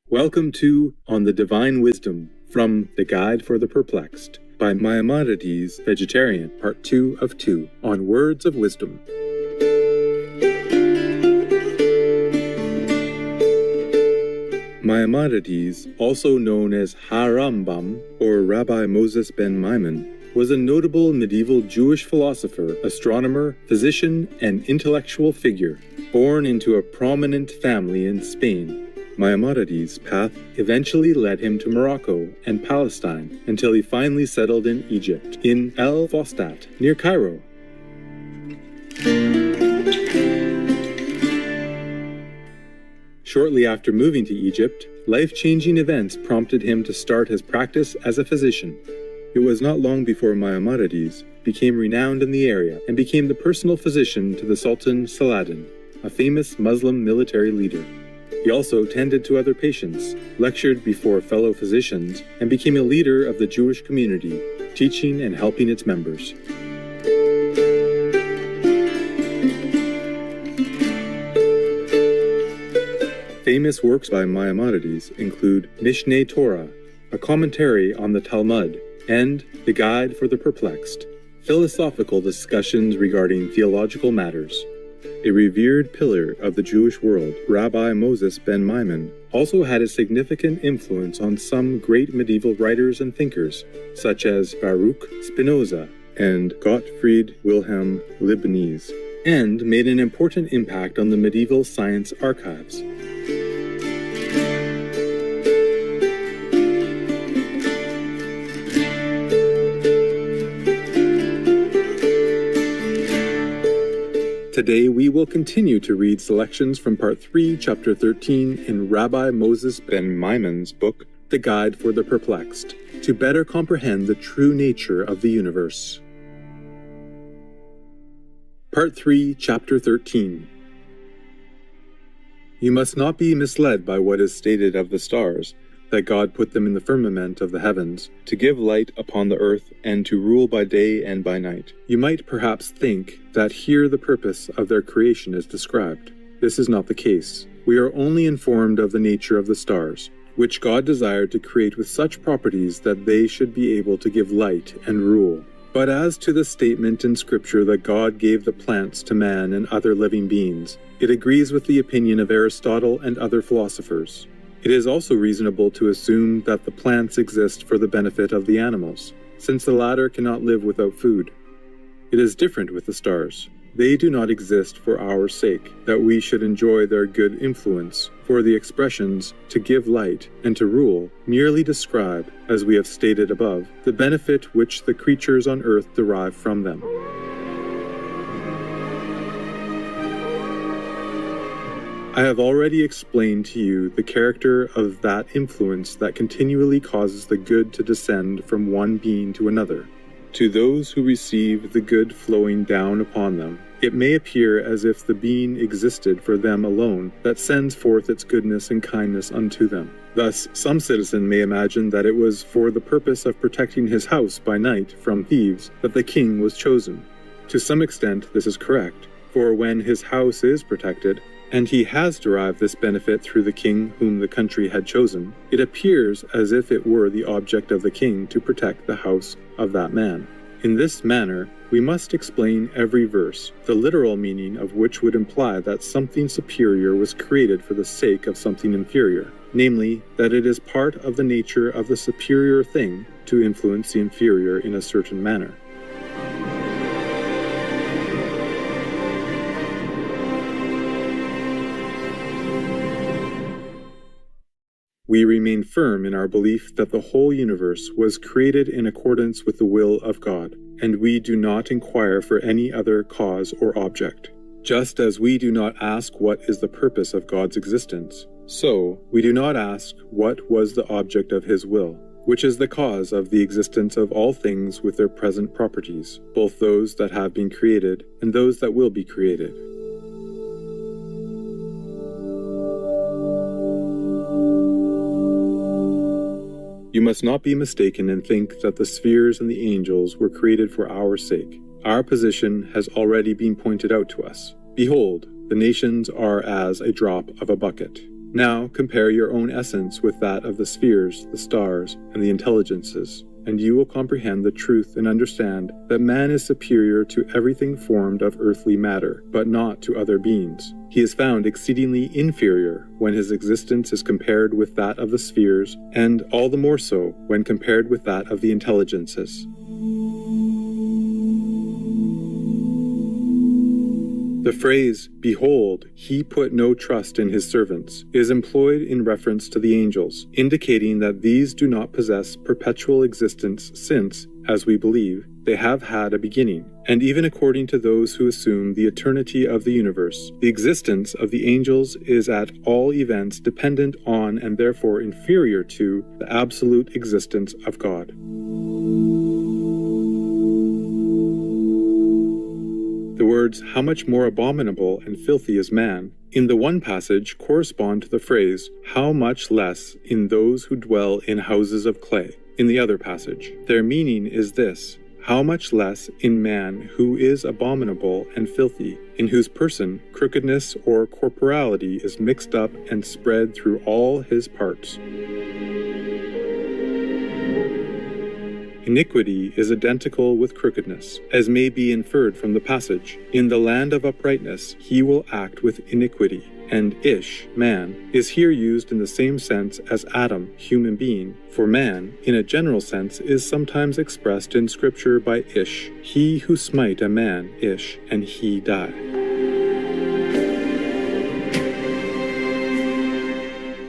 Welcome to On the Divine Wisdom from The Guide for the Perplexed by Maimonides, Vegetarian, Part 2 of 2, on Words of Wisdom. Maimonides, also known as Harambam or Rabbi Moses ben Maimon, was a notable medieval Jewish philosopher, astronomer, physician, and intellectual figure. Born into a prominent family in Spain, Maimonides' path eventually led him to Morocco and Palestine until he finally settled in Egypt, in El Fostat, near Cairo. Shortly after moving to Egypt, life-changing events prompted him to start his practice as a physician. It was not long before Maimonides became renowned in the area and became the personal physician to the Sultan Saladin, a famous Muslim military leader. He also tended to other patients, lectured before fellow physicians, and became a leader of the Jewish community, teaching and helping its members. Famous works by Maimonides include Mishneh Torah, a commentary on the Talmud, and The Guide for the Perplexed, philosophical discussions regarding theological matters. A revered pillar of the Jewish world, Rabbi Moses ben Maimon, also had a significant influence on some great medieval writers and thinkers, such as Baruch Spinoza and Gottfried Wilhelm Leibniz, and made an important impact on the medieval science archives. Today we will continue to read selections from Part 3, Chapter 13 in Rabbi Moses ben Maimon's book, The Guide for the Perplexed, to better comprehend the true nature of the universe. Part 3, Chapter 13. You must not be misled by what is stated of the stars, that God put them in the firmament of the heavens, to give light upon the earth and to rule by day and by night. You might perhaps think that here the purpose of their creation is described. This is not the case. We are only informed of the nature of the stars, which God desired to create with such properties that they should be able to give light and rule. But as to the statement in Scripture that God gave the plants to man and other living beings, it agrees with the opinion of Aristotle and other philosophers. It is also reasonable to assume that the plants exist for the benefit of the animals, since the latter cannot live without food. It is different with the stars. They do not exist for our sake, that we should enjoy their good influence, for the expressions to give light and to rule merely describe, as we have stated above, the benefit which the creatures on earth derive from them. I have already explained to you the character of that influence that continually causes the good to descend from one being to another. To those who receive the good flowing down upon them, it may appear as if the being existed for them alone that sends forth its goodness and kindness unto them. Thus, some citizen may imagine that it was for the purpose of protecting his house by night from thieves that the king was chosen. To some extent, this is correct, for when his house is protected, and he has derived this benefit through the king whom the country had chosen, it appears as if it were the object of the king to protect the house of that man. In this manner, we must explain every verse, the literal meaning of which would imply that something superior was created for the sake of something inferior, namely, that it is part of the nature of the superior thing to influence the inferior in a certain manner. We remain firm in our belief that the whole universe was created in accordance with the will of God, and we do not inquire for any other cause or object. Just as we do not ask what is the purpose of God's existence, so we do not ask what was the object of His will, which is the cause of the existence of all things with their present properties, both those that have been created and those that will be created. You must not be mistaken and think that the spheres and the angels were created for our sake. Our position has already been pointed out to us. Behold, the nations are as a drop of a bucket. Now compare your own essence with that of the spheres, the stars, and the intelligences, and you will comprehend the truth and understand that man is superior to everything formed of earthly matter, but not to other beings. He is found exceedingly inferior when his existence is compared with that of the spheres, and all the more so when compared with that of the intelligences. The phrase, "Behold, he put no trust in his servants," is employed in reference to the angels, indicating that these do not possess perpetual existence since, as we believe, they have had a beginning. And even according to those who assume the eternity of the universe, the existence of the angels is at all events dependent on and therefore inferior to the absolute existence of God. The words, "how much more abominable and filthy is man," in the one passage correspond to the phrase, "how much less in those who dwell in houses of clay," in the other passage. Their meaning is this: how much less in man who is abominable and filthy, in whose person crookedness or corporality is mixed up and spread through all his parts. Iniquity is identical with crookedness, as may be inferred from the passage. In the land of uprightness he will act with iniquity, and Ish, man, is here used in the same sense as Adam, human being, for man, in a general sense, is sometimes expressed in Scripture by Ish, he who smite a man, Ish, and he die.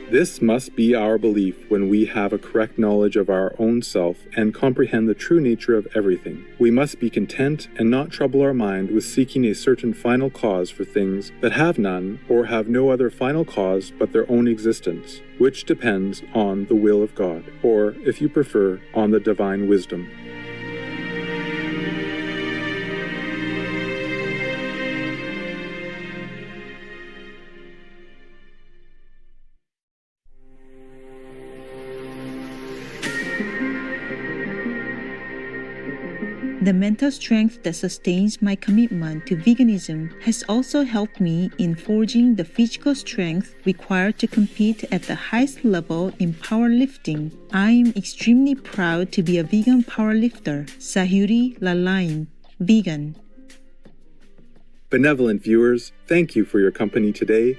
This must be our belief when we have a correct knowledge of our own self and comprehend the true nature of everything. We must be content and not trouble our mind with seeking a certain final cause for things that have none or have no other final cause but their own existence, which depends on the will of God, or, if you prefer, on the divine wisdom. The mental strength that sustains my commitment to veganism has also helped me in forging the physical strength required to compete at the highest level in powerlifting. I am extremely proud to be a vegan powerlifter. Sahuri Lalain, vegan. Benevolent viewers, thank you for your company today.